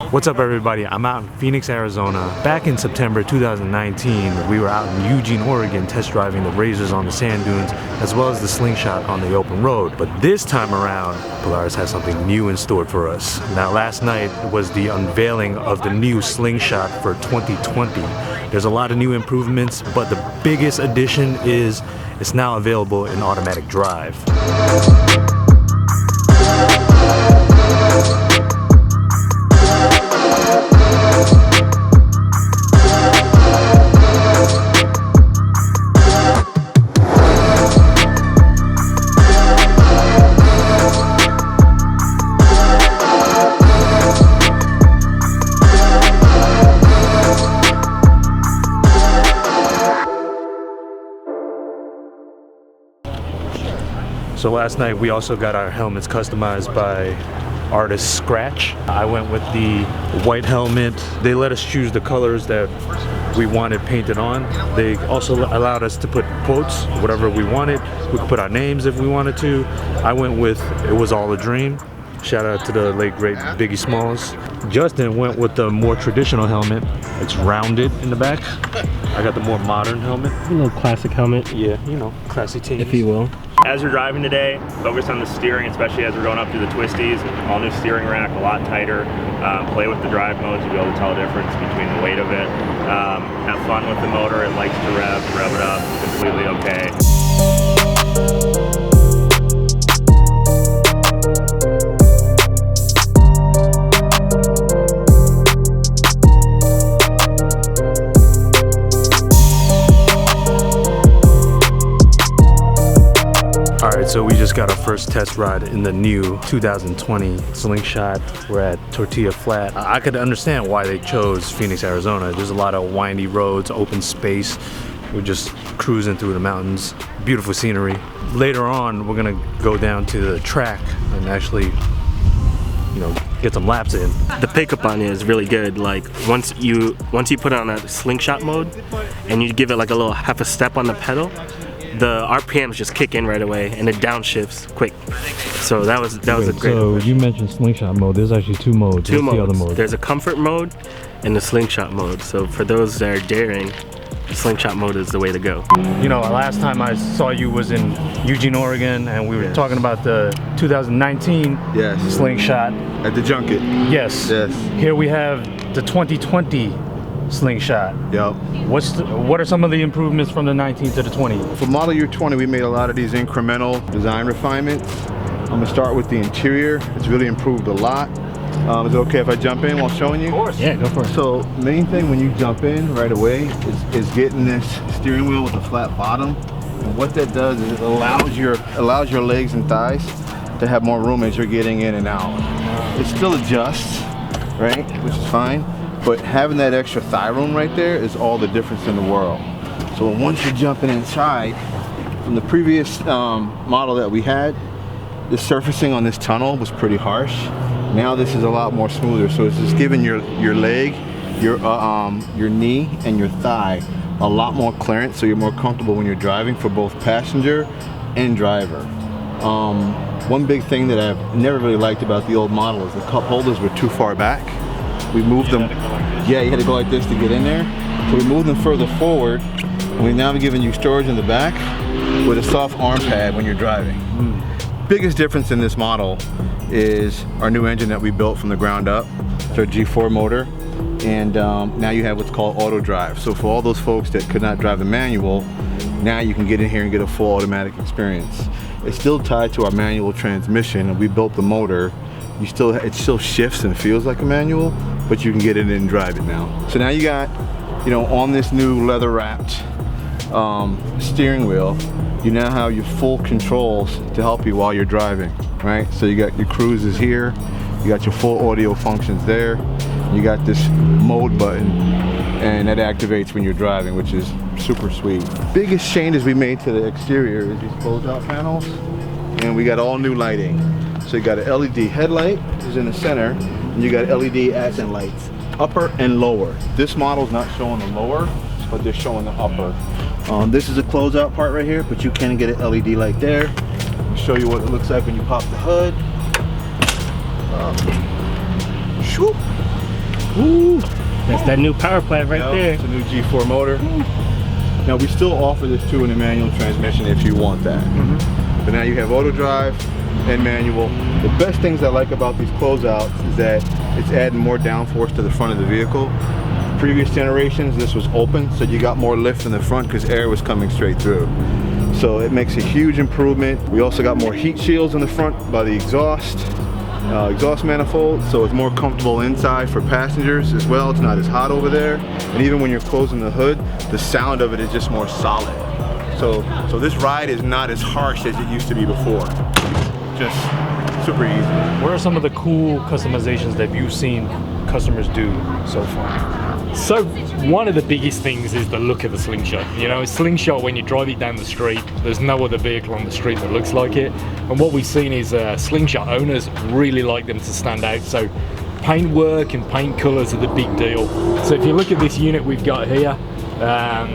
What's up, everybody? I'm out in Phoenix, Arizona. Back in September 2019, we were out in Eugene, Oregon, test driving the razors on the sand dunes, as well as the Slingshot on the open road. But this time around, Polaris has something new in store for us. Now, last night was the unveiling of the new Slingshot for 2020. There's a lot of new improvements, but the biggest addition is it's now available in automatic drive. So last night we also got our helmets customized by artist Scratch. I went with the white helmet. They let us choose the colors that we wanted painted on. They also allowed us to put quotes, whatever we wanted. We could put our names if we wanted to. I went with "It Was All a Dream." Shout out to the late great Biggie Smalls. Justin went with the more traditional helmet. It's rounded in the back. I got the more modern helmet. A little classic helmet. Yeah, you know, classy team, if you will. As you're driving today, focus on the steering, especially as we're going up through the twisties. All new steering rack, a lot tighter. Play with the drive modes, you'll be able to tell the difference between the weight of it. Have fun with the motor, it likes to rev it up, completely okay. Alright, so we just got our first test ride in the new 2020 Slingshot. We're at Tortilla Flat. I could understand why they chose Phoenix, Arizona. There's a lot of windy roads, open space. We're just cruising through the mountains. Beautiful scenery. Later on, we're gonna go down to the track and actually, you know, get some laps in. The pickup on it is really good. Like once you put it on that Slingshot mode and you give it like a little half a step on the pedal, the RPMs just kick in right away and it downshifts quick. So that was a great. So you mentioned Slingshot mode. There's actually two modes. Two modes. The other mode? There's a comfort mode and the Slingshot mode. So for those that are daring, the Slingshot mode is the way to go. You know, last time I saw you was in Eugene, Oregon, and we were talking about the 2019 Slingshot. At the junket. Yes. Here we have the 2020 Slingshot. Yep. What are some of the improvements from the 19 to the 20? For model year 20, we made a lot of these incremental design refinements. I'm gonna start with the interior. It's really improved a lot. Is it okay if I jump in while showing you? Of course. Yeah, go for it. So main thing when you jump in right away is getting this steering wheel with a flat bottom. And what that does is it allows your legs and thighs to have more room as you're getting in and out. It still adjusts, right, which is fine. But having that extra thigh room right there is all the difference in the world. So once you're jumping inside, from the previous model that we had, the surfacing on this tunnel was pretty harsh. Now this is a lot more smoother. So it's just giving your leg, your knee, and your thigh a lot more clearance, so you're more comfortable when you're driving for both passenger and driver. One big thing that I've never really liked about the old model is the cup holders were too far back. We moved them. Yeah, you had to go like this to get in there. So we moved them further forward. And we've now given you storage in the back with a soft arm pad when you're driving. Biggest difference in this model is our new engine that we built from the ground up. It's our G4 motor. And now you have what's called auto drive. So for all those folks that could not drive the manual, now you can get in here and get a full automatic experience. It's still tied to our manual transmission, and we built the motor. It still shifts and feels like a manual, but you can get in and drive it now. So now you got, you know, on this new leather wrapped steering wheel, you now have your full controls to help you while you're driving, right? So you got your cruises here, you got your full audio functions there, you got this mode button, and that activates when you're driving, which is super sweet. Biggest changes we made to the exterior is these closed-out panels, and we got all new lighting. So you got an LED headlight, which is in the center, and you got LED accent lights, upper and lower. This model's not showing the lower, but they're showing the upper. This is a closeout part right here, but you can get an LED light there. I'll show you what it looks like when you pop the hood. Shoop. Ooh, that's that new power plant right there. It's a new G4 motor. Now we still offer this too in a manual transmission if you want that. But now you have auto drive and manual. The best things I like about these closeouts is that it's adding more downforce to the front of the vehicle. Previous generations, this was open, so you got more lift in the front because air was coming straight through. So it makes a huge improvement. We also got more heat shields in the front by the exhaust manifold, so it's more comfortable inside for passengers as well. It's not as hot over there, and even when you're closing the hood, the sound of it is just more solid. So this ride is not as harsh as it used to be before. Just super easy. What are some of the cool customizations that you've seen customers do so far? So one of the biggest things is the look of the Slingshot. You know, a Slingshot, when you drive it down the street, there's no other vehicle on the street that looks like it. And what we've seen is Slingshot owners really like them to stand out. So paint work and paint colors are the big deal. So if you look at this unit we've got here,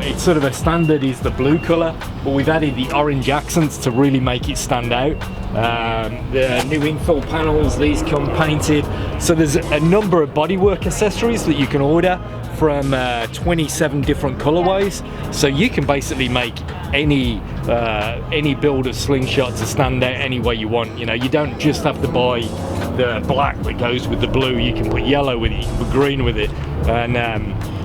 it's sort of a standard is the blue color, but we've added the orange accents to really make it stand out. The new infill panels, these come painted. So there's a number of bodywork accessories that you can order from 27 different colorways. So you can basically make any build of Slingshot to stand out any way you want. You know, you don't just have to buy the black that goes with the blue. You can put yellow with it, you can put green with it, and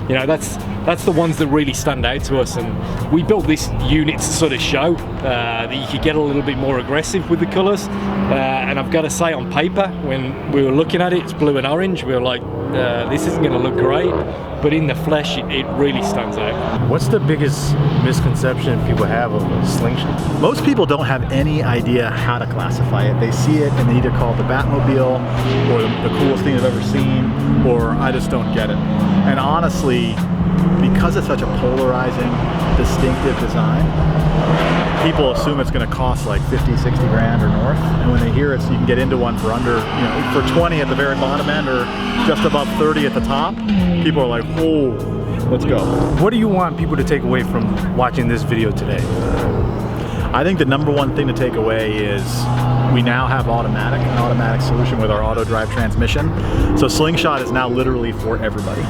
you know, that's the ones that really stand out to us. And we built this unit to sort of show that you could get a little bit more aggressive with the colors. And I've got to say, on paper, when we were looking at it, it's blue and orange. We were like, this isn't going to look great. But in the flesh, it really stands out. What's the biggest misconception people have of a Slingshot? Most people don't have any idea how to classify it. They see it and they either call it the Batmobile or the coolest thing they've ever seen, or I just don't get it. And honestly, because it's such a polarizing, distinctive design, people assume it's going to cost like 50, 60 grand or north. And when they hear it, so you can get into one for under, you know, for 20 at the very bottom end or just above 30 at the top, people are like, oh, let's go. What do you want people to take away from watching this video today? I think the number one thing to take away is we now have an automatic solution with our auto drive transmission. So Slingshot is now literally for everybody.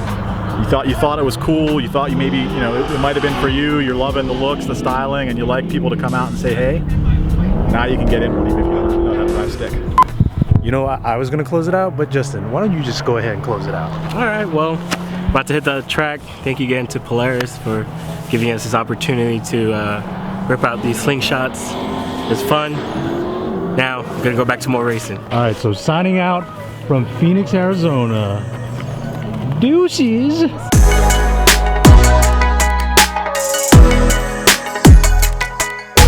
You thought it was cool, you thought maybe, you know, it might have been for you, you're loving the looks, the styling, and you like people to come out and say, hey, now you can get in one even if you don't know how to drive stick. You know, I was gonna close it out, but Justin, why don't you just go ahead and close it out? All right, well, about to hit the track. Thank you again to Polaris for giving us this opportunity to rip out these Slingshots. It's fun. Now, I'm gonna go back to more racing. All right, so signing out from Phoenix, Arizona. Deuces.